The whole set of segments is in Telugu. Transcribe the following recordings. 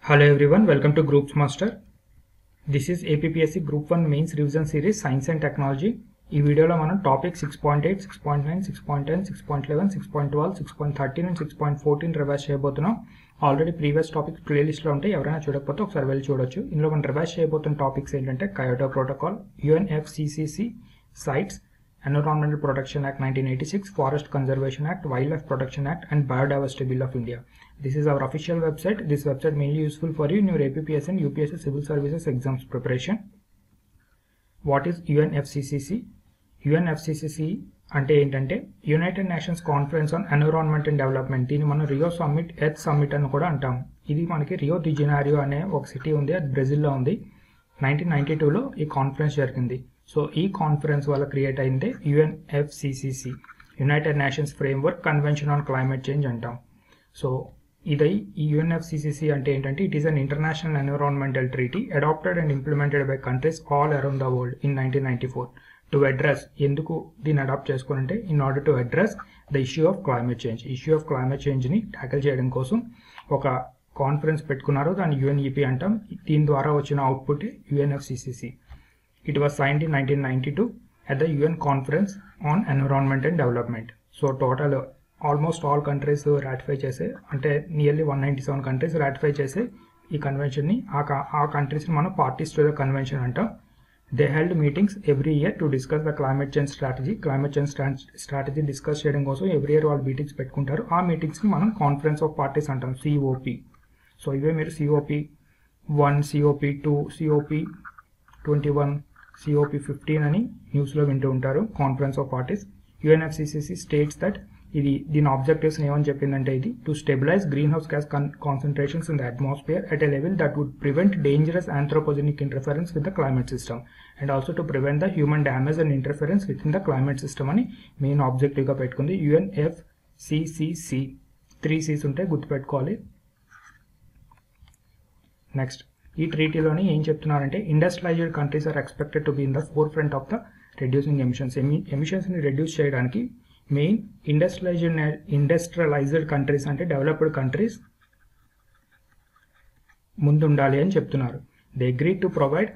Hello everyone, welcome to Groups Master. This is APPSC Group 1 Mains Revision Series Science and Technology. ఈ వీడియోలో మనం టాపిక్ 6.8, 6.9, 6.10, 6.11, 6.12, 6.13 అండ్ 6.14 రివైజ్ చేయబోతున్నాం. ఆల్రెడీ ప్రీవియస్ టాపిక్స్ ప్లేలిస్ట్లో ఉంటే ఎవరైనా చూడకపోతే ఒకసారి వెళ్ళి చూడొచ్చు. ఇందులో మనం రివైజ్ చేయబోతున్న టాపిక్స్ ఏంటంటే Kyoto protocol, UNFCCC CITES, Environmental Protection Act 1986, Forest Conservation Act, Wildlife Protection Act and Biodiversity Bill of India. This is our official website. This website mainly useful for you in your APPS and UPSC Civil Services exams preparation. What is UNFCCC? UNFCCC అంటే ఏంటంటే United nations conference on environment and development. దీన్ని మనం రియో సమ్మిట్, ఎర్త్ సమ్మిట్ అని కూడా అంటాం. ఇది మనకి రియో డి జెనైరో అనే ఒక సిటీ ఉంది, అది బ్రెజిల్లో ఉంది. 1992లో ఈ కాన్ఫరెన్స్ జరిగింది. సో ఈ కాన్ఫరెన్స్ వల్ల క్రియేట్ అయిందే UNFCCC, United nations framework convention on climate change అంటాం. సో ఇది ఈ UNFCCC అంటే ఏంటంటే it is an international environmental treaty adopted and implemented by countries all around the world in 1994 to address. ఎందుకు దీన్ని అడాప్ట్ చేసుకోవాలంటే in order to address the issue of climate change. Issue of climate చేంజ్ని ట్యాకిల్ చేయడం కోసం ఒక కాన్ఫరెన్స్ పెట్టుకున్నారు, దాన్ని UNEP అంటాం. దీని ద్వారా వచ్చిన output UNFCCC. It was signed in 1992 at the UN Conference on Environment and Development. So total almost all countries ratify చేసే, అంటే నియర్లీ 197 countries ratify చేసే ఈ కన్వెన్షన్ని. ఆ కంట్రీస్ని మనం పార్టీస్ టు ద కన్వెన్షన్ అంటాం. They held meetings every year to discuss the climate change strategy. Climate change strategy discuss చేయడం కోసం ఎవ్రీ ఇయర్ వాళ్ళు మీటింగ్స్ పెట్టుకుంటారు. ఆ మీటింగ్స్ని మనం కాన్ఫరెన్స్ ఆఫ్ పార్టీస్ అంటాం, COP. సో ఇవే మీరు COP1, COP2, COP21, COP15 అని న్యూస్లో వింటూ ఉంటారు, conference of parties. UNFCCC states that దీని ఆబ్జెక్టివ్స్ ఏమని చెప్పిందంటే ఇది to stabilise green house gas concentrations in the atmosphere at a level that would prevent dangerous anthropogenic interference with the climate system and also to prevent the human damage and interference with in the climate system అని మెయిన్ ఆబ్జెక్టివ్గా పెట్టుకుంది UNFCCC. 3 C's ఉంటాయి, గుర్తుపెట్టుకోవాలి. నెక్స్ట్, ఈ ట్రీటీలోని ఏం చెప్తున్నారంటే industrialised countries are expected to be in the forefront of the reducing emissions. ఎమిషన్స్ని రెడ్యూస్ చేయడానికి మెయిన్ ఇండస్ట్రియలైజ్డ్ కంట్రీస్ అంటే డెవలప్డ్ కంట్రీస్ ముందు ఉండాలి అని చెప్తున్నారు. దే అగ్రీడ్ టు ప్రొవైడ్,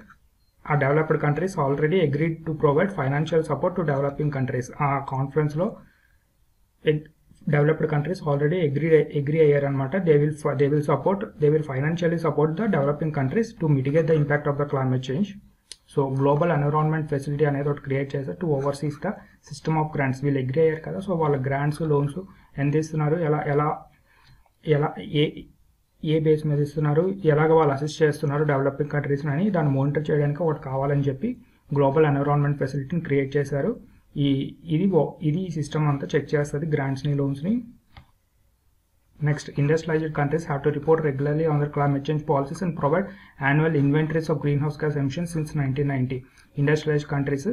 ఆ developed countries already agreed to provide financial support to developing countries. ఆ కాన్ఫరెన్స్లో డెవలప్డ్ కంట్రీస్ ఆల్రెడీ అగ్రీ అయ్యారనమాట. They will financially support the developing countries to mitigate the impact of the climate change. So global environment facility అనేది ఒకటి క్రియేట్ చేస్తారు to overseas the system of grants. వీళ్ళు అగ్రీ అయ్యారు కదా, సో వాళ్ళ గ్రాంట్స్, లోన్స్ ఎంత ఇస్తున్నారు, ఏ బేస్ మీద ఇస్తున్నారు, ఎలాగ వాళ్ళు అసిస్ట్ చేస్తున్నారు డెవలపింగ్ కంట్రీస్ అని దాన్ని మానిటర్ చేయడానికి ఒకటి కావాలని చెప్పి గ్లోబల్ ఎన్విరాన్మెంట్ ఫెసిలిటీని క్రియేట్ చేశారు. ఇది సిస్టమ్ అంతా చెక్ చేస్తుంది, గ్రాంట్స్ని, లోన్స్ని. Next, industrialised countries have to report regularly on their climate change policies and provide annual inventories of green house gas emissions since 1990. Industrialised countries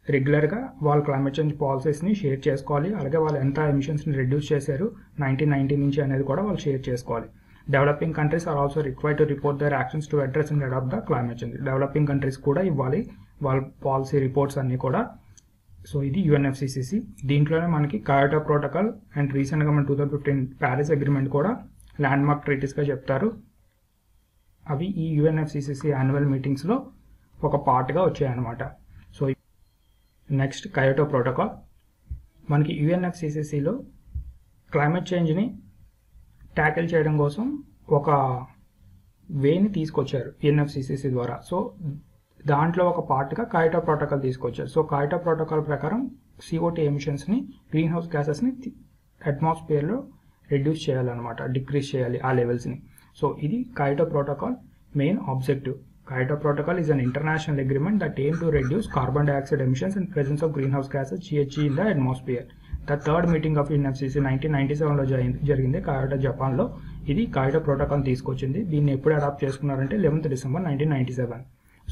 రెగ్యులర్గా వాళ్ళ క్లైమేట్ చేంజ్ పాలసీస్ని షేర్ చేసుకోవాలి, అలాగే వాళ్ళు ఎంత ఎమిషన్స్ని రెడ్యూస్ చేశారు 1990 నుంచి అనేది కూడా వాళ్ళు షేర్ చేసుకోవాలి. Developing countries are also required to report their actions to address and adapt the climate change. Developing countries కూడా ఇవ్వాలి వాళ్ళ పాలసీ రిపోర్ట్స్ అన్నీ కూడా. సో ఇది UNFCCC. దీంట్లోనే మనకి కయోటో ప్రోటోకాల్ అండ్ రీసెంట్గా మన 2015 ప్యారిస్ అగ్రిమెంట్ కూడా ల్యాండ్ మార్క్ ట్రీటీస్గా చెప్తారు. అవి ఈ UNFCCC యాన్యువల్ మీటింగ్స్లో ఒక పార్ట్గా వచ్చాయన్నమాట. So next, Kyoto protocol. మనకి UNFCCCలో క్లైమేట్ చేంజ్ని ట్యాకిల్ చేయడం కోసం ఒక వేని తీసుకొచ్చారు UNFCCC ద్వారా. సో దాంట్లో ఒక పార్ట్గా కయోటో ప్రోటోకాల్ తీసుకొచ్చారు. సో కయోటో ప్రోటోకాల్ ప్రకారం CO2 ఎమిషన్స్ని, గ్రీన్ హౌస్ గ్యాసెస్ని అట్మాస్ఫియర్లో రెడ్యూస్ చేయాలన్నమాట, డిక్రీజ్ చేయాలి ఆ లెవెల్స్ని. సో ఇది Kyoto protocol main objective. Kyoto protocol is an international agreement that aim to reduce carbon dioxide emissions and presence of greenhouse gases GHG in the atmosphere. The third meeting of UNFCCC 1997లో జరిగింది కయోటో, జపాన్లో. ఇది కయోటో ప్రోటోకాల్ తీసుకొచ్చింది. దీన్ని ఎప్పుడు అడాప్ట్ చేసుకున్నారంటే 11th December 1997.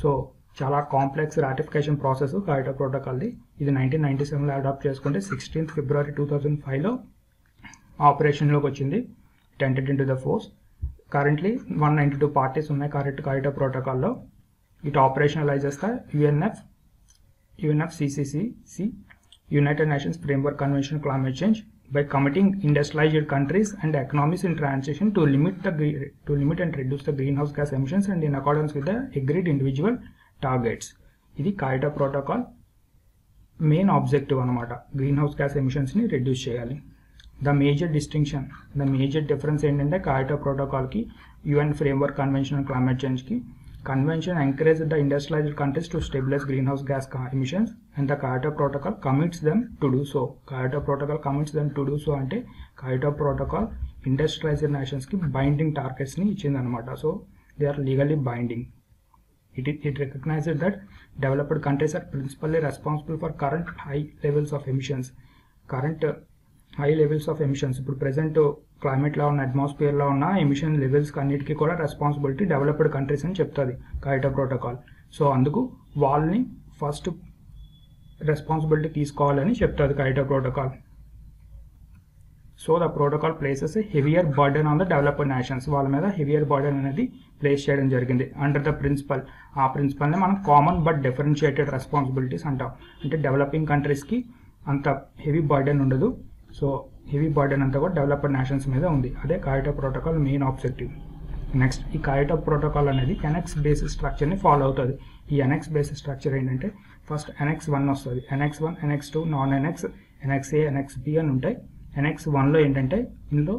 సో చాలా కాంప్లెక్స్ రాటిఫికేషన్ ప్రాసెస్ కయోటో ప్రోటోకాల్ది. ఇది 1997లో అడాప్ట్ చేసుకుంటే 16th February 2005లో ఆపరేషన్లోకి వచ్చింది. It entered into the force. Currently 192 parties ఉన్నాయి కయోటో ప్రోటోకాల్లో. It operationalizes the UNFCCC, United nations framework convention climate change. by committing industrialized countries and economies in transition to limit and reduce the greenhouse gas emissions and in accordance with the agreed individual targets. ఇది Kyoto Protocol మెయిన్ ఆబ్జెక్టివ్ అనమాట, గ్రీన్ హౌస్ గ్యాస్ ఎమిషన్స్ని రెడ్యూస్ చేయాలి. ద మేజర్ డిఫరెన్స్ ఏంటంటే Kyoto Protocolకి UN framework convention on climate చేంజ్కి Convention encourages the industrialized countries to stabilize greenhouse gas emissions and the Kyoto Protocol commits them to do so. అంటే Kyoto Protocol industrialized nations ki binding targets ni ichindannamata. So they are legally binding. It recognizes that developed countries are principally responsible for current high levels of emissions. ఇప్పుడు ప్రెసెంట్ క్లైమేట్లో ఉన్న అట్మాస్ఫియర్లో ఉన్న ఎమిషన్ లెవెల్స్ అన్నిటికీ కూడా రెస్పాన్సిబిలిటీ డెవలప్డ్ కంట్రీస్ అని చెప్తుంది Kyoto Protocol. సో అందుకు వాళ్ళని ఫస్ట్ రెస్పాన్సిబిలిటీ తీసుకోవాలని చెప్తుంది Kyoto Protocol. So the protocol places heavier burden on the developed nations, వాళ్ళ మీద హెవియర్ బర్డెన్ అనేది ప్లేస్ చేయడం జరిగింది అండర్ ద ప్రిన్సిపల్. ఆ ప్రిన్సిపల్ని మనం కామన్ బట్ డిఫరెన్షియేటెడ్ రెస్పాన్సిబిలిటీస్ అంటాం. అంటే డెవలపింగ్ కంట్రీస్కి అంత హెవీ బర్డెన్ ఉండదు, సో హెవీ బర్డెన్ అంతా కూడా డెవలప్డ్ నేషన్స్ మీద ఉంది. అదే Kyoto Protocol main objective. Next ఈ Kyoto Protocol అనేది NX బేసిస్ స్ట్రక్చర్ని ఫాలో అవుతుంది. ఈ NX బేసిస్ స్ట్రక్చర్ ఏంటంటే ఫస్ట్ NX 1 వస్తుంది, NX 1, NX 2, non NX, NXA, NXB అని ఉంటాయి. NX 1లో ఏంటంటే ఇందులో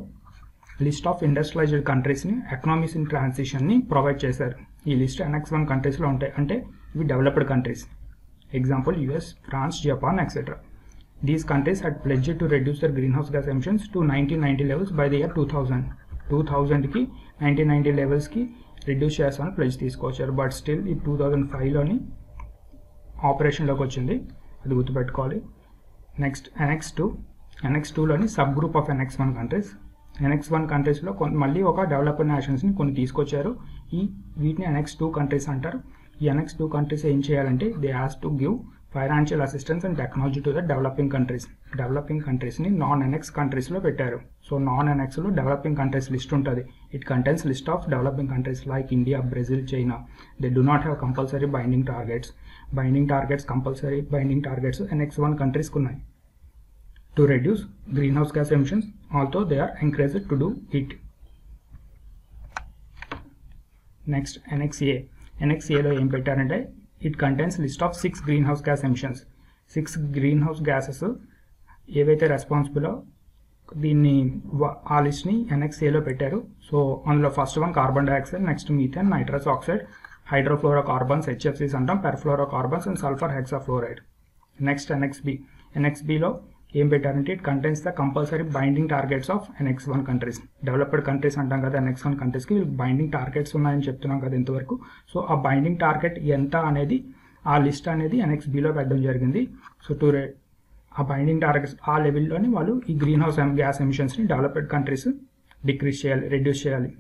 లిస్ట్ ఆఫ్ ఇండస్ట్రియలైజ్డ్ కంట్రీస్ని ఎకనామీస్ ఇన్ ట్రాన్సిషన్ని ప్రొవైడ్ చేశారు. ఈ లిస్ట్ NX 1 కంట్రీస్లో ఉంటాయి, అంటే ఇవి developed countries. Example US, France, Japan, etc. These countries had pledged to reduce their greenhouse gas emissions to 1990 levels by the year 2000. 2000కి 1990 లెవెల్స్కి రిడ్యూస్ చేస్తామని ప్లెడ్జ్ తీసుకొచ్చారు. బట్ స్టిల్ ఈ 2005లోని ఆపరేషన్లోకి వచ్చింది, అది గుర్తుపెట్టుకోవాలి. నెక్స్ట్ NX 2లోని sub group of NX 1 countries. NX 1 కంట్రీస్లో మళ్ళీ ఒక డెవలప్డ్ నేషన్స్ని కొన్ని తీసుకొచ్చారు. వీటిని NX 2 కంట్రీస్ అంటారు. ఈ NX 2 కంట్రీస్ ఏం చేయాలంటే they has to give financial assistance and technology to the developing కంట్రీస్ని నాన్ NX కంట్రీస్లో పెట్టారు. సో నాన్ NXలో డెవలపింగ్ కంట్రీస్ లిస్ట్ ఉంటుంది. It contains list of developing countries like India, Brazil, China. They do not have compulsory binding targets. Compulsory binding targets NX 1 కంట్రీస్కి ఉన్నాయి to reduce green house gas emissions, also they are encouraged to do it. Next NXAలో ఏం పెట్టారంటే it contains list of 6 green house gas emissions. 6 greenhouse gases ఏవైతే రెస్పాన్సిబుల్లో దీన్ని ఆ లిస్ట్ని NXAలో పెట్టారు. సో అందులో first one carbon dioxide, next methane, nitrous oxide, hydrofluorocarbons HFCs అంటాం, perfluorocarbons and sulphur hexafluoride. Next NXBలో ఏం పెట్టారంటే it contains the compulsory binding targets of NX 1 countries. Developed countries అంటాం కదా NX 1 కంట్రీస్కి, వీళ్ళకి బైండింగ్ టార్గెట్స్ ఉన్నాయని చెప్తున్నాం కదా ఇంతవరకు. సో ఆ బైండింగ్ టార్గెట్ ఎంత అనేది ఆ లిస్ట్ అనేది NXBలో పెట్టడం జరిగింది. సో ఆ బైండింగ్ టార్గెట్స్ ఆ లెవెల్లోని వాళ్ళు ఈ గ్రీన్ హౌస్ గ్యాస్ ఎమిషన్స్ని డెవలప్డ్ కంట్రీస్ రెడ్యూస్ చేయాలి.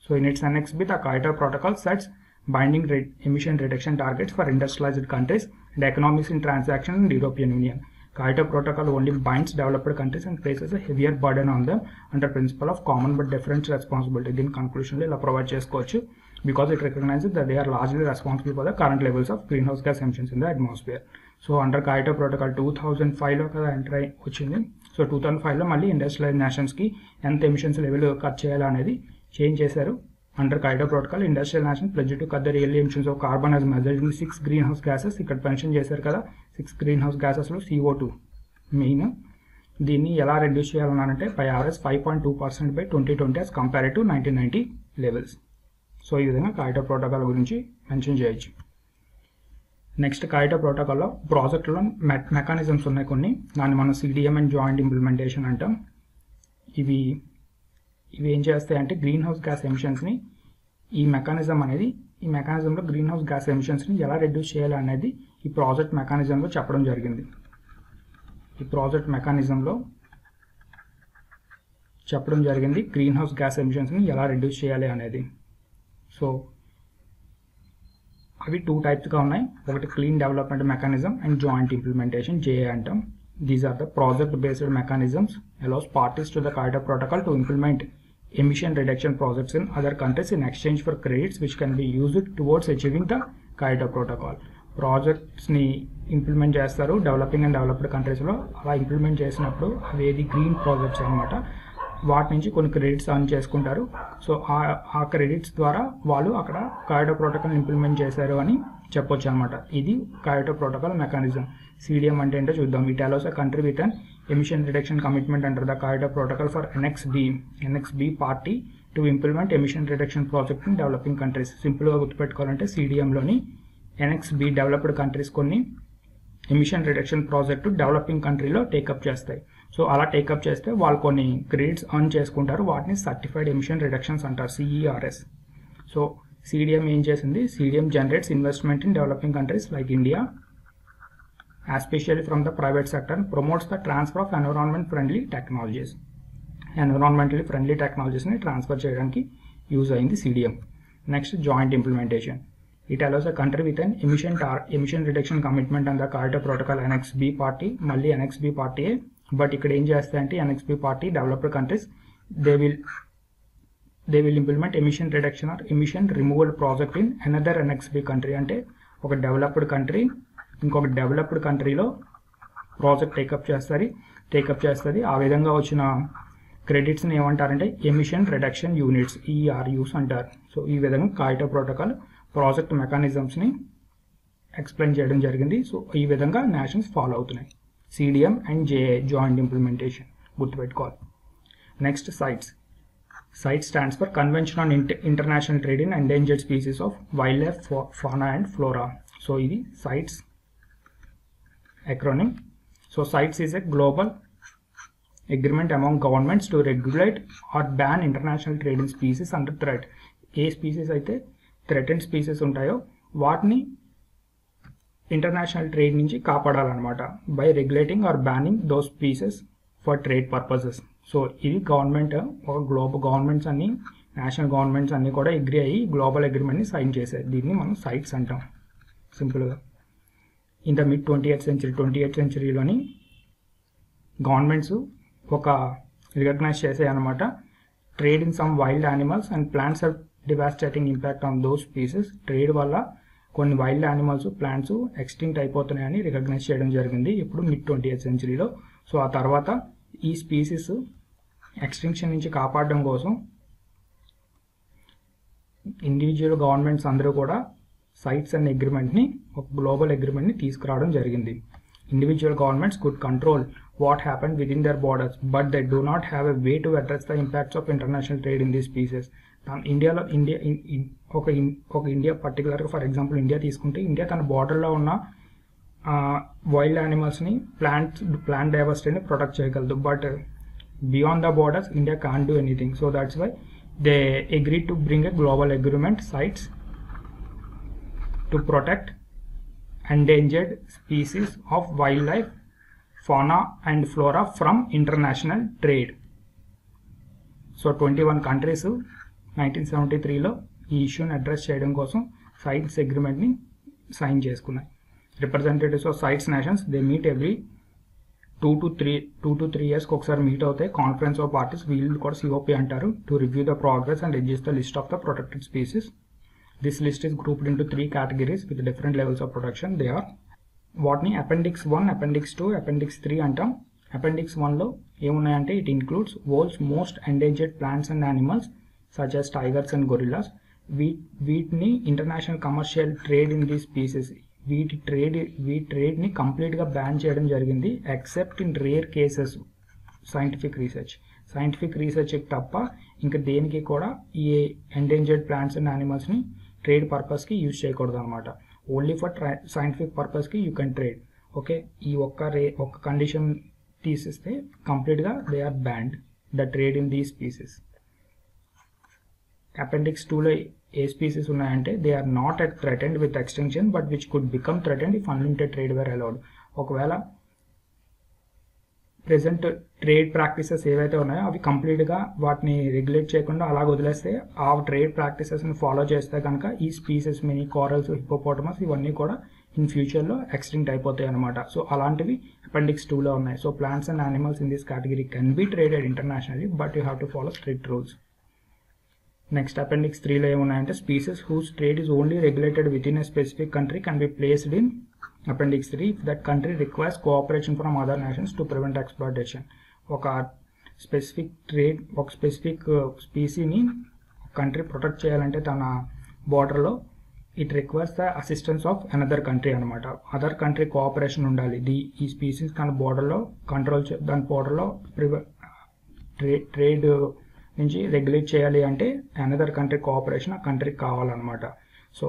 So in its NXB the Kyoto Protocol sets binding emission reduction targets for industrialized countries and economies in transaction in European Union. Kyoto Protocol only binds developed countries and places a heavier burden on them under principle of common but different responsibility. దీని కన్క్లూషన్లో ఇలా ప్రొవైడ్ చేసుకోవచ్చు. Because it recognizes that they are largely responsible for the current levels of greenhouse gas emissions in the atmosphere. So under Kyoto Protocol 2005లో కదా ఎంటర్ అయి వచ్చింది. సో 2005లో మళ్ళీ ఇండస్ట్రియలైజ్ నేషన్స్కి ఎంత ఎమిషన్స్ లెవెల్ కట్ చేయాలా అనేది చేంజ్ చేశారు. Under Kyoto Protocol, industrial nations pledged to cut the real emissions of carbon as measured in 6 greenhouse gases. ఇక్కడ మెన్షన్ చేశారు కదా 6 గ్రీన్హౌస్ గ్యాసెస్లో CO2 మెయిన్. దీన్ని ఎలా రెడ్యూస్ చేయాలన్నారంటే by average 5.2% by 2020 as compared to 1990 levels. So ఈ విధంగా Kyoto Protocol గురించి మెన్షన్ చేయొచ్చు. నెక్స్ట్ Kyoto Protocolలో ప్రాజెక్టులో మెకానిజమ్స్ ఉన్నాయి కొన్ని, దాన్ని మనం CDM అండ్ జాయింట్ ఇంప్లిమెంటేషన్ అంటాం. ఇవి ఏం చేస్తాయంటే గ్రీన్ హౌస్ గ్యాస్ ఎమిషన్స్ని ఈ మెకానిజంలో గ్రీన్ హౌస్ గ్యాస్ ఎమిషన్స్ని ఎలా రెడ్యూస్ చేయాలి అనేది ఈ ప్రాజెక్ట్ మెకానిజంలో చెప్పడం జరిగింది. గ్రీన్ హౌస్ గ్యాస్ ఎమిషన్స్ని ఎలా రెడ్యూస్ చేయాలి అనేది. సో అవి 2 టైప్స్గా ఉన్నాయి. ఒకటి clean development mechanism and joint implementation JA అంటాం. These are the project-based mechanisms allows parties to the Kyoto Protocol to implement emission reduction projects in other countries in exchange for credits which can be used towards achieving the Kyoto Protocol. ప్రాజెక్ట్స్ని ఇంప్లిమెంట్ చేస్తారు డెవలపింగ్ అండ్ డెవలప్డ్ కంట్రీస్లో. అలా ఇంప్లిమెంట్ చేసినప్పుడు అవి ఏది గ్రీన్ ప్రాజెక్ట్స్ అనమాట. వాటి నుంచి కొన్ని క్రెడిట్స్ అర్న్ చేసుకుంటారు. సో ఆ క్రెడిట్స్ ద్వారా వాళ్ళు అక్కడ కయోటో ప్రోటోకాల్ ఇంప్లిమెంట్ చేశారు అని చెప్పొచ్చు అనమాట. ఇది కయోటో ప్రోటోకాల్ మెకానిజం. CDM అంటే ఏంటో చూద్దాం. It allows a country with an emission reduction commitment under the Kyoto protocol for NXB party to implement emission reduction project in developing countries. సింపుల్గా గుర్తుపెట్టుకోవాలంటే CDMలోని NXB డెవలప్డ్ కంట్రీస్ కొన్ని ఎమిషన్ రిడక్షన్ ప్రాజెక్టు డెవలపింగ్ కంట్రీలో టేకప్ చేస్తాయి. సో అలా టేకప్ చేస్తే వాళ్ళు కొన్ని క్రెడిట్స్ అర్న్ చేసుకుంటారు. వాటిని సర్టిఫైడ్ ఎమిషన్ రిడక్షన్స్ అంటారు, CERS. సో CDM ఏం చేసింది? CDM generates investment in developing countries like India, especially from the private sector, promotes the transfer of environment friendly technologies. Environmentally friendly టెక్నాలజీస్ని ట్రాన్స్ఫర్ చేయడానికి యూజ్ అయింది CDM. Next joint implementation. It allows a country with an emission reduction commitment on the Kyoto Protocol NXB party, మళ్ళీ NXB party. బట్ ఇక్కడ ఏం చేస్తాయంటే NXB party developed countries they will implement emission reduction or emission removal project in another NXB country. అంటే ఒక డెవలప్డ్ కంట్రీ ఇంకొక డెవలప్డ్ కంట్రీలో ప్రాజెక్ట్ టేకప్ చేస్తుంది. ఆ విధంగా వచ్చిన క్రెడిట్స్ని ఏమంటారంటే ఎమిషన్ రిడక్షన్ యూనిట్స్, ERUs అంటారు. సో ఈ విధంగా కయోటో ప్రోటోకాల్ ప్రాజెక్ట్ మెకానిజమ్స్ని ఎక్స్ప్లెయిన్ చేయడం జరిగింది. సో ఈ విధంగా నేషన్స్ ఫాలో అవుతున్నాయి. CDM and JA joint implementation గుర్తుపెట్టుకోవాలి. Next CITES stands for convention on international trade in endangered species of wildlife, fauna and flora. So ఇది CITES acronym. So CITES is a global agreement among governments to regulate or ban international trade in species under threat. ఏ స్పీసీస్ అయితే థ్రెటెండ్ స్పీసీస్ ఉంటాయో వాటిని ఇంటర్నేషనల్ ట్రేడ్ నుంచి కాపాడాలన్నమాట. By regulating or banning those species for trade purposes. So ఇది ఒక గవర్నమెంట్స్ అన్ని నేషనల్ గవర్నమెంట్స్ అన్ని కూడా అగ్రి అయ్యి గ్లోబల్ అగ్రిమెంట్ని సైన్ చేశాయి. దీన్ని మనం సైట్స్ అంటాం సింపుల్గా. ఇన్ ద మిడ్ 20th centuryలోని గవర్నమెంట్స్ ఒక రికగ్నైజ్ చేసాయి అనమాట. Trade in some wild animals and plants are devastating impact on those species. Trade వల్ల కొన్ని వైల్డ్ యానిమల్స్, ప్లాంట్స్ ఎక్స్టింక్ట్ అయిపోతున్నాయని రికగ్నైజ్ చేయడం జరిగింది ఇప్పుడు మిడ్ 20th centuryలో. సో ఆ తర్వాత ఈ స్పీసీస్ ఎక్స్టింక్షన్ నుంచి కాపాడడం కోసం ఇండివిజువల్ గవర్నమెంట్స్ అందరూ కూడా సైట్స్ అనే అగ్రిమెంట్ని, ఒక గ్లోబల్ అగ్రిమెంట్ని తీసుకురావడం జరిగింది. Individual governments could control what happened within their borders, but they do not have a way to address the impacts of international trade in these species. India పర్టికులర్గా ఫర్ ఎగ్జాంపుల్ ఇండియా తీసుకుంటే ఇండియా తన బార్డర్లో ఉన్న వైల్డ్ యానిమల్స్ని ప్లాంట్ డైవర్సిటీని ప్రొటెక్ట్ చేయగలదు. But beyond the borders India can't do anything. So that's why they agree to bring a global agreement CITES to protect endangered species of wildlife, fauna and flora from international trade. So 21 countries 1973లో ఈ ఇష్యూని అడ్రస్ చేయడం కోసం సైట్స్ అగ్రిమెంట్ని సైన్ చేసుకున్నాయి. Representatives of sites nations they meet every 2 to 3 yearsకి ఒకసారి మీట్ అవుతాయి. కాన్ఫరెన్స్ ఆఫ్ పార్టీస్, వీళ్ళు కూడా COP అంటారు, to review the progress and adjust the list of the protected species. This list is grouped into 3 categories with different levels of protection. They are వాటిని Appendix 1, Appendix 2, Appendix 3 అంటాం. Appendix 1లో ఏమున్నాయంటే it includes world's most endangered plants and animals such as tigers and gorillas. వీటిని international commercial trade in these species, వీటి ట్రేడ్ని కంప్లీట్గా బ్యాన్ చేయడం జరిగింది except in rare cases. Scientific research తప్ప ఇంకా దేనికి కూడా ఈ ఎండేంజర్డ్ ప్లాంట్స్ అండ్ యానిమల్స్ని ట్రేడ్ పర్పస్కి యూజ్ చేయకూడదు అనమాట. ఓన్లీ ఫర్ సైంటిఫిక్ పర్పస్కి యూ కెన్ ట్రేడ్. ఓకే, ఈ ఒక్క కండిషన్ తీసేస్తే కంప్లీట్గా they are banned the trade in these species. Appendix 2లో ఏ స్పీసెస్ ఉన్నాయంటే they are not at threatened with extension but which could become threatened if unlimited trade were allowed. ఒకవేళ ప్రెజెంట్ ట్రేడ్ ప్రాక్టీసెస్ ఏవైతే ఉన్నాయో అవి కంప్లీట్గా వాటిని రెగ్యులేట్ చేయకుండా అలాగ వదిలేస్తే ఆ ట్రేడ్ ప్రాక్టీసెస్ని ఫాలో చేస్తే కనుక ఈ స్పీసెస్ మినీ కోరల్స్, హిప్పోపోటమస్ ఇవన్నీ కూడా ఇన్ ఫ్యూచర్లో ఎక్స్టింక్ట్ అయిపోతాయి అనమాట. సో అలాంటివి అపెండిక్స్ 2లో ఉన్నాయి. So plants and animals in this category can be traded internationally but you have to follow strict rules. Next appendix 3లో ఏమున్నాయంటే species whose trade is only regulated within a specific country can be placed in appendix 3 if that country requires cooperation from other nations to prevent exploitation. ఒక స్పెసిఫిక్ స్పీసీని కంట్రీ ప్రొటెక్ట్ చేయాలంటే తన బార్డర్లో it requires the assistance of another country అనమాట. అదర్ కంట్రీ కోఆపరేషన్ ఉండాలి. ఈ స్పీసీస్ తన బార్డర్లో దాని బార్డర్లో ట్రేడ్ నుంచి రెగ్యులేట్ చేయాలి అంటే అనదర్ కంట్రీ కోఆపరేషన్ ఆ కంట్రీకి కావాలన్నమాట. సో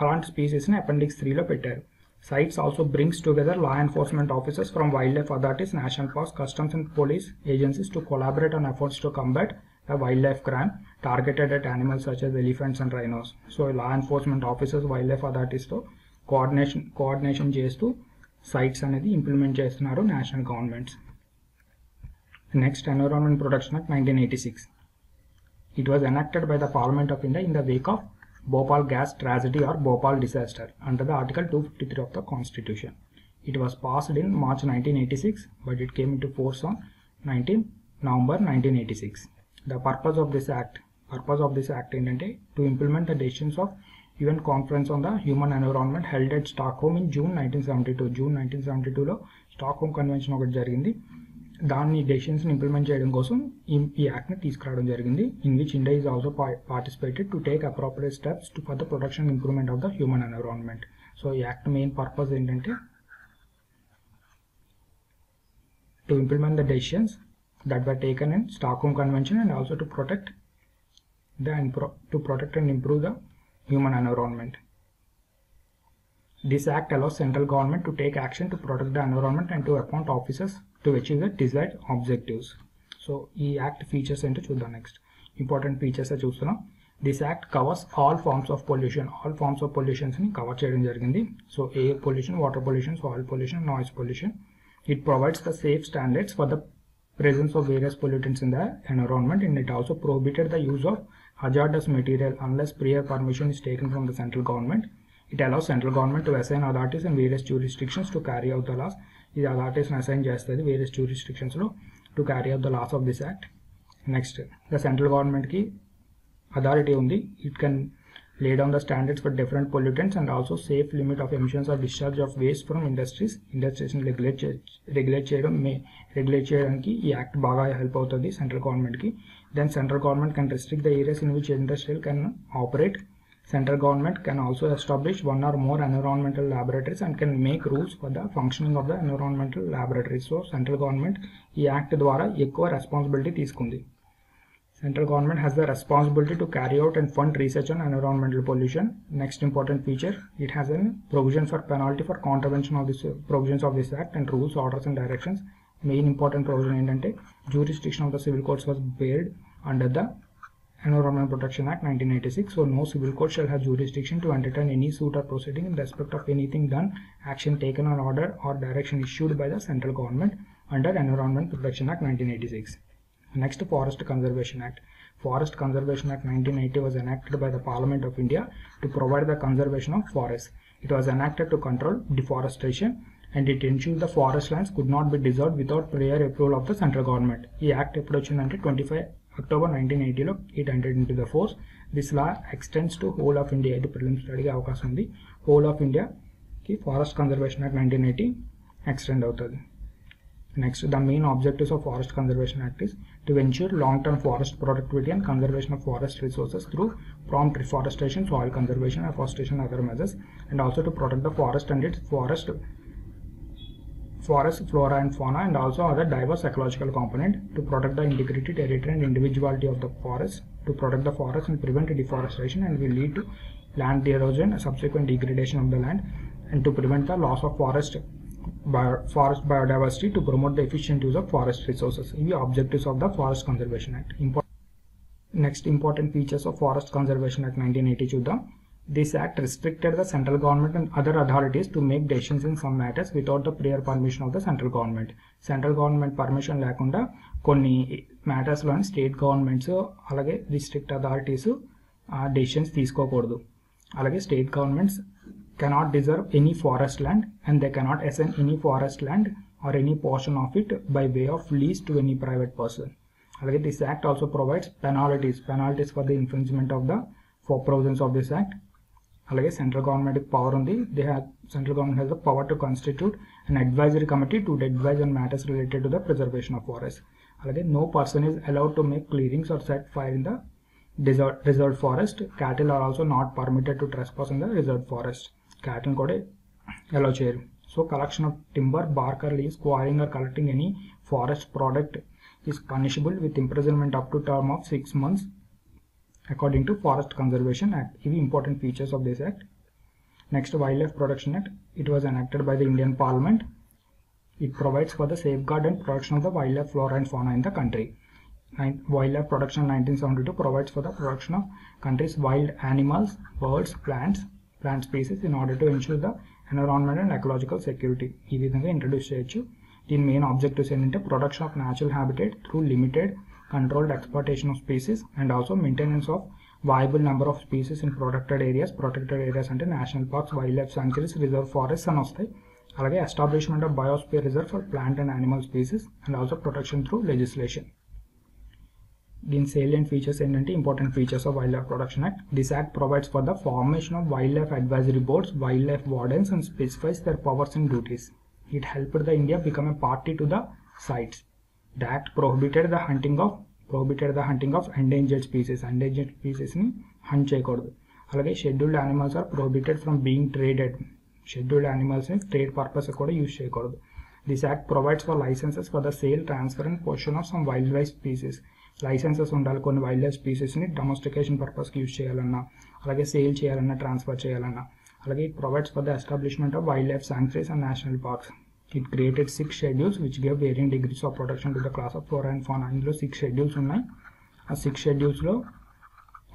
అలాంటి స్పీసీస్ని అపెండిక్స్ 3లో పెట్టారు. CITES also brings together law enforcement officers from wildlife authorities, national parks, customs and police agencies to collaborate on efforts to combat the wildlife crime targeted at animals such as elephants and rhinos. So law enforcement officers, wildlife authorities తో కోఆర్డినేషన్ చేస్తూ సైట్స్ అనేది ఇంప్లిమెంట్ చేస్తున్నారు national governments. Next environment protection act 1986. It was enacted by the Parliament of India in the wake of Bhopal gas tragedy or Bhopal disaster under the Article 253 of the Constitution. It was passed in March 1986 but it came into force on 19 November 1986. The purpose of this act ఏంటంటే to implement the decisions of UN Conference on the Human Environment held at Stockholm in June 1972. June 1972లో స్టాక్హోమ్ కన్వెన్షన్ ఒకటి జరిగింది. దాన్ని డెసిషన్స్ని ఇంప్లిమెంట్ చేయడం కోసం ఈ యాక్ట్ని తీసుకురావడం జరిగింది. In which India is also participated to take appropriate steps to for the protection improvement of the human environment. So ఈ యాక్ట్ మెయిన్ పర్పస్ ఏంటంటే to implement the decisions that were taken in Stockholm Convention and also to protect and improve the human environment. This act allows central government to take action to protect the environment and to appoint officers to achieve the desired objectives. So ఈ యాక్ట్ ఫీచర్స్ ఏంటో చూద్దాం. నెక్స్ట్ ఇంపార్టెంట్ ఫీచర్స్ చూస్తున్నాం. This act covers all forms of పొల్యూషన్స్ని కవర్ చేయడం జరిగింది. So air pollution, water pollution, soil pollution, noise pollution. It provides the safe standards for the presence of various pollutants in the environment, and it also prohibited the use of hazardous material unless prior permission is taken from the central government. It allows central government to assign authorities in various jurisdictions to carry out the laws. These authorities assign చేస్తుంది various jurisdictions లో to carry out the laws of this act. Next, the central government కి authority ఉంది. It can lay down the standards for different pollutants and also safe limit of emissions or discharge of waste from industries regulate చేయడానికి ఈ యాక్ట్ బాగా హెల్ప్ అవుతుంది సెంట్రల్ గవర్నమెంట్కి. Then central government can restrict the areas in which industrial can operate. Central government can also establish one or more environmental laboratories and can make rules for the functioning of the environmental laboratories. So central government ఈ యాక్ట్ ద్వారా ఎక్కువ రెస్పాన్సిబిలిటీ తీసుకుంది. Central government has the responsibility to carry out and fund research on environmental pollution. Next important feature, it has a provision for penalty for contravention of this provisions of this act and rules, orders and directions. Main important provision ఏంటంటే jurisdiction of the civil courts was buried under the Environment Protection Act 1986. So no civil court shall have jurisdiction to entertain any suit or proceeding in respect of anything done, action taken or order or direction issued by the central government under Environment Protection Act 1986. Next, Forest Conservation Act. Forest Conservation Act 1980 was enacted by the Parliament of India to provide the conservation of forests. It was enacted to control deforestation and it ensured the forest lands could not be dissolved without prior approval of the central government. ఈ యాక్ట్ ఎప్పుడు వచ్చిందంటే 25 October 1980లో it entered into the force. This law extends to whole of India. ఇది ప్రిలిమ్స్ అడిగే అవకాశం ఉంది. whole of India కి Forest Conservation Act 1980 extend అవుతుంది. Next, the main objectives of Forest Conservation Act is to ensure long-term forest productivity and conservation of forest resources through prompt reforestation, soil conservation, afforestation, and other measures, and also to protect the forest and its forest flora and fauna, and also other diverse ecological component, to protect the integrity, territory, and individuality of the forest, to protect the forest and prevent deforestation, and will lead to land erosion and subsequent degradation of the land, and to prevent the loss of forest biodiversity, to promote the efficient use of forest resources. These are objectives of the Forest Conservation Act. Next, important features of Forest Conservation Act 1980 చూద్దాం. This act restricted the central government and other authorities to make decisions in some matters without the prior permission of the central government. Central government permission లేకుండా కొన్ని మ్యాటర్స్లోని స్టేట్ గవర్నమెంట్స్ అలాగే డిస్ట్రిక్ట్ అథారిటీస్ డెసిషన్స్ తీసుకోకూడదు. అలాగే state governments cannot deserve any forest land and they cannot assign any forest land or any portion of it by way of lease to any private person. అలాగే this act also provides penalties for the infringement of the provisions of this act. అలాగే సెంట్రల్ గవర్నమెంట్ పవర్ ఉంది. Central government has the power to constitute an advisory committee to advise on matters related to the preservation of forest. అలాగే no person is allowed to make clearings or set fire in the reserved forest. Cattle are also not permitted to trespass in the reserved forest. Cattle కూడా అలౌ చేయరు. So collection of timber, bark or leaves, quarrying or collecting any forest product is punishable with imprisonment up to term of 6 months according to Forest Conservation Act. Ivi important features of this act. Next, Wildlife Protection Act. It was enacted by the Indian Parliament. It provides for the safeguard and protection of the wildlife, flora and fauna in the country. Wildlife Protection 1972 provides for the protection of country's wild animals, birds, plant species in order to ensure the environment and ecological security. ఈ విధంగా ఇంట్రడ్యూస్ చేయొచ్చు. దీని మెయిన్ ఆబ్జెక్టివ్స్ ఏంటంటే production of natural habitat through limited controlled exploitation of species and also maintenance of viable number of species in protected areas అంటే national parks, wildlife sanctuaries, reserve forests అని వస్తాయి. అలాగే establishment of biosphere reserve for plant and animal species and also protection through legislation. దీని salient features ఏంటంటే important features of Wildlife Protection Act. This act provides for the formation of wildlife advisory boards, wildlife wardens and specifies their powers and duties. It helped the India become a party to the CITES. The act prohibited the hunting of endangered species. Endangered species ni hunt చేయకూడదు. అలాగే scheduled animals are prohibited from being traded. Scheduled యానిమల్స్ని ట్రేడ్ పర్పస్ కూడా యూజ్ చేయకూడదు. This act provides for licences for the sale, transfer and position of some wildlife species. Licences ఉండాలి కొన్ని వైల్డ్ లైఫ్ స్పీసీస్ని డొమెస్టికేషన్ పర్పస్కి యూజ్ చేయాలన్నా, అలాగే సేల్ చేయాలన్నా, ట్రాన్స్ఫర్ చేయాలన్నా. అలాగే it provides for the establishment of wildlife sanctuaries and national parks. It created 6 schedules which gave varying degrees of protection to the class of flora and fauna. ఇందులో 6 schedules ఉన్నాయి. ఆ 6 schedulesలో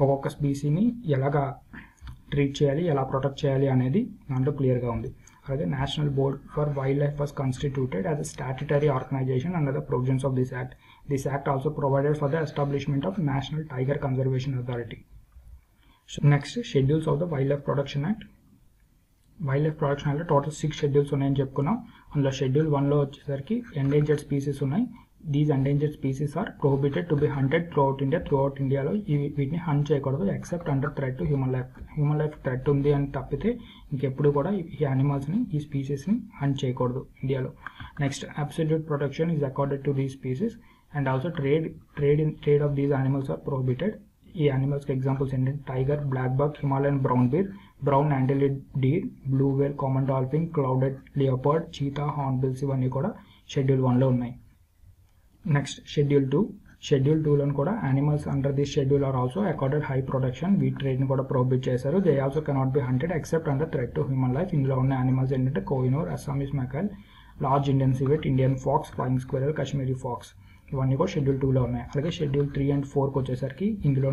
ఒక్కొక్క స్పీసీని ఎలాగా ట్రీట్ చేయాలి, ఎలా ప్రొటెక్ట్ చేయాలి అనేది దాంట్లో క్లియర్గా ఉంది. అలాగే national board for wildlife was constituted as a statutory organisation under the provisions of this act. This act also provided for the establishment of national tiger conservation authority. Next, schedules of the wildlife protection act. Wildlife protection యాక్ట్లో టోటల్ 6 షెడ్యూల్స్ ఉన్నాయని చెప్పుకున్నాం. అందులో షెడ్యూల్ 1లో వచ్చేసరికి ఎండేంజర్డ్ స్పీసీస్ ఉన్నాయి. These endangered species are prohibited to be hunted throughout ఇండియాలో వీటిని హంట్ చేయకూడదు except under threat to human life threat ఉంది అని తప్పితే ఇంకెప్పుడు కూడా ఈ యానిమల్స్ని, ఈ స్పీసీస్ని హంట్ చేయకూడదు ఇండియాలో. Next, absolute protection is accorded to these species and also trade of these animals are prohibited. ఈ యానిమల్స్కి ఎగ్జాంపుల్స్ ఏంటంటే tiger, blackbuck, Himalayan brown bear, brown antlered deer, blue whale, common dolphin, clouded leopard, cheetah, hornbills ఇవన్నీ కూడా షెడ్యూల్ 1లో ఉన్నాయి. Next, schedule 2. షెడ్యూల్ 2లో కూడా animals under this schedule are also accorded high protection. వీటి ట్రేడ్ని కూడా ప్రొహిబిట్ చేశారు. They also cannot be hunted except under threat to human life. ఇందులో ఉన్న యానిమల్స్ ఏంటంటే Kohinoor, Assamese macaque, large Indian civet, Indian fox, flying squirrel, Kashmiri fox ఇవన్నీ కూడా షెడ్యూల్ 2లో ఉన్నాయి. అలాగే షెడ్యూల్ 3 and 4కి వచ్చేసరికి ఇందులో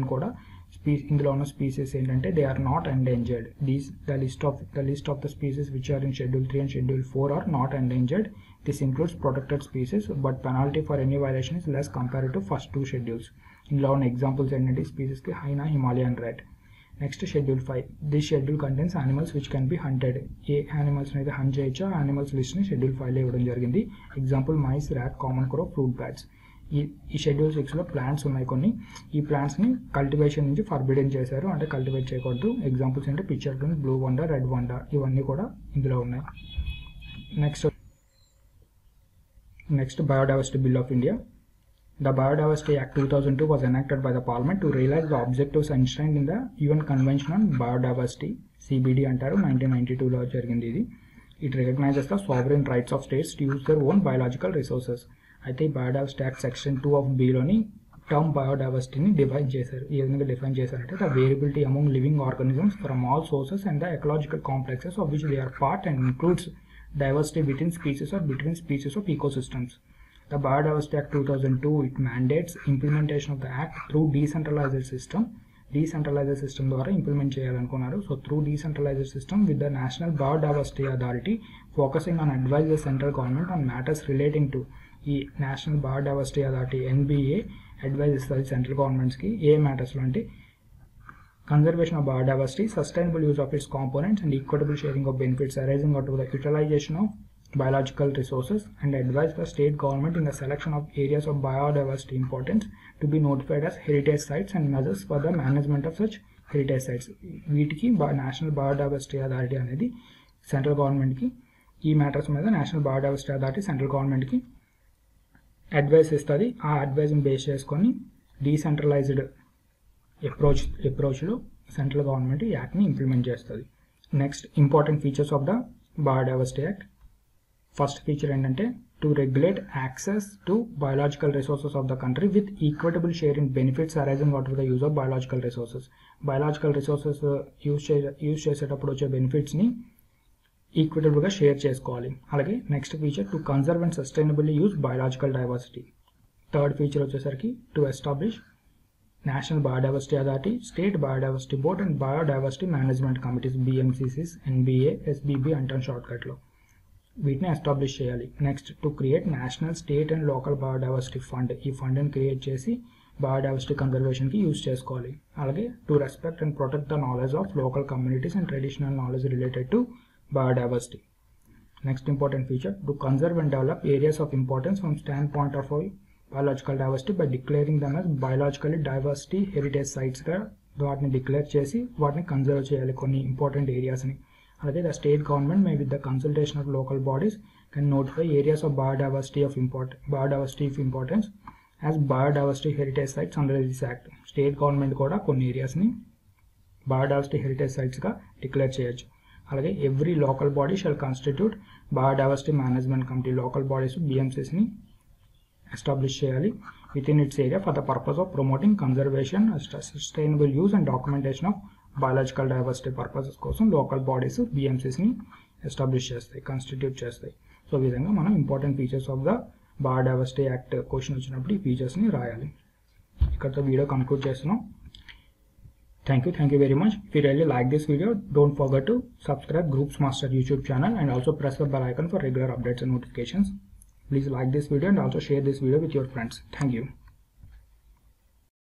ఉన్న స్పీసీస్ ఏంటంటే they are not endangered. The list of the species which are in schedule 3 and schedule 4 are not endangered. This includes protected species, but penalty for any violation is less compared to first 2 schedules. ఇందులో ఉన్న ఎగ్జాంపుల్స్ ఏంటంటే స్పీసీస్కి hyena, Himalayan red. Next, schedule 5. This schedule contains animals which can be hunted. ఏ యానిమల్స్ని అయితే హంట్ చేయొచ్చో ఆ యానిమల్స్ లిస్ట్ని షెడ్యూల్ 5లో ఇవ్వడం జరిగింది. ఎగ్జాంపుల్ మైస్, ర్యాట్, కామన్ క్రో, ఫ్రూట్ బ్యాట్స్. ఈ షెడ్యూల్ 6లో ప్లాంట్స్ ఉన్నాయి కొన్ని. ఈ ప్లాంట్స్ని కల్టివేషన్ నుంచి ఫర్బిడెన్ చేశారు, అంటే కల్టివేట్ చేయకూడదు. ఎగ్జాంపుల్స్ అంటే picture green, blue wonder, red wonder ఇవన్నీ కూడా ఇందులో ఉన్నాయి. Next biodiversity bill of India. The Biodiversity Act 2002 was enacted by the Parliament to realize the objectives enshrined in the UN Convention on Biodiversity, CBD అంటారు, 1992లో జరిగింది ఇది. It recognizes the sovereign rights of states to use their own biological resources. అయితే ఈ బయోడైవర్సిటీ యాక్ట్ సెక్షన్ 2 of Bలోని టర్మ్ బయోడైవర్సిటీని డిఫైన్ చేశారు. ఈ విధంగా డిఫైన్ చేశారంటే the variability among living organisms from all sources and the ecological complexes of which they are part and includes diversity within species or between species of ecosystems. The Biodiversity Act 2002, it mandates implementation of the act through decentralized system. Decentralized system ద్వారా ఇంప్లిమెంట్ చేయాలనుకున్నారు. So through decentralized system with the National Biodiversity Authority focusing on advise the central government on matters relating to ఈ national biodiversity authority NBA advise ఇస్తుంది సెంట్రల్ గవర్నమెంట్స్కి ఏ మ్యాటర్స్లో అంటే conservation of biodiversity, sustainable use of its components and equitable sharing of benefits arising out of the utilization of biological resources and advise the state government in the selection of areas of biodiversity importance to be notified as heritage sites and measures for the management of such heritage sites. వీటికి నేషనల్ బయోడైవర్సిటీ అథారిటీ అనేది సెంట్రల్ గవర్నమెంట్కి ఈ మ్యాటర్స్ మీద నేషనల్ బయోడైవర్సిటీ అథారిటీ సెంట్రల్ గవర్నమెంట్కి అడ్వైస్ ఇస్తుంది. ఆ అడ్వైజ్ని బేస్ చేసుకొని డీసెంట్రలైజ్డ్ అప్రోచ్లో సెంట్రల్ గవర్నమెంట్ ఈ యాక్ట్ని ఇంప్లిమెంట్ చేస్తుంది. Next important features of the biodiversity act. First feature ఏంటంటే to regulate access to biological resources of the country with equitable share in benefits arising out of the use of biological resources. Biological resources use చేసేటప్పుడు వచ్చే బెనిఫిట్స్ని ఈక్విటబుల్గా షేర్ చేసుకోవాలి. అలాగే next feature to conserve and sustainably use biological diversity. Third feature వచ్చేసరికి to establish national biodiversity authority, state biodiversity board and biodiversity management committees BMCCs, NBA, SBB అంటాం షార్ట్కట్లో. వీటిని ఎస్టాబ్లిష్ చేయాలి. Next to create national, state and local biodiversity fund. ఈ ఫండ్ని క్రియేట్ చేసి బయోడైవర్సిటీ కన్జర్వేషన్కి యూజ్ చేసుకోవాలి. అలాగే to respect and protect the knowledge of local communities and traditional knowledge related to biodiversity. Next important feature to conserve and develop areas of importance from standpoint of biological diversity by declaring them as biologically diversity heritage sites గా వాటిని డిక్లేర్ చేసి వాటిని కన్జర్వ్ చేయాలి కొన్ని ఇంపార్టెంట్ ఏరియాస్ని. అలాగే the state government May with the consultation of local bodies can notify areas of biodiversity of importance as biodiversity heritage sites under this act. State government కూడా కొన్ని ఏరియాస్ని బయోడైవర్సిటీ హెరిటేజ్ సైట్స్గా డిక్లేర్ చేయొచ్చు. అలాగే every local body shall constitute biodiversity management committee. Local bodies BMCsని ఎస్టాబ్లిష్ చేయాలి within its area for the purpose of promoting conservation, sustainable use and documentation of biological diversity purposes కోసం లోకల్ బాడీస్ BMCsని ఎస్టాబ్లిష్ చేస్తాయి, కాన్స్టిట్యూట్ చేస్తాయి. సో ఈ విధంగా మనం important features of the biodiversity act question వచ్చినప్పుడు ఈ ఫీచర్స్ని రాయాలి. ఇక్కడతో వీడియో కంక్లూడ్ చేస్తున్నాం. Thank you very much. If you really like this video, don't forget to subscribe Groups Master YouTube channel and also press the bell icon for regular updates and notifications. Please like this video and also share this video with your friends. Thank you.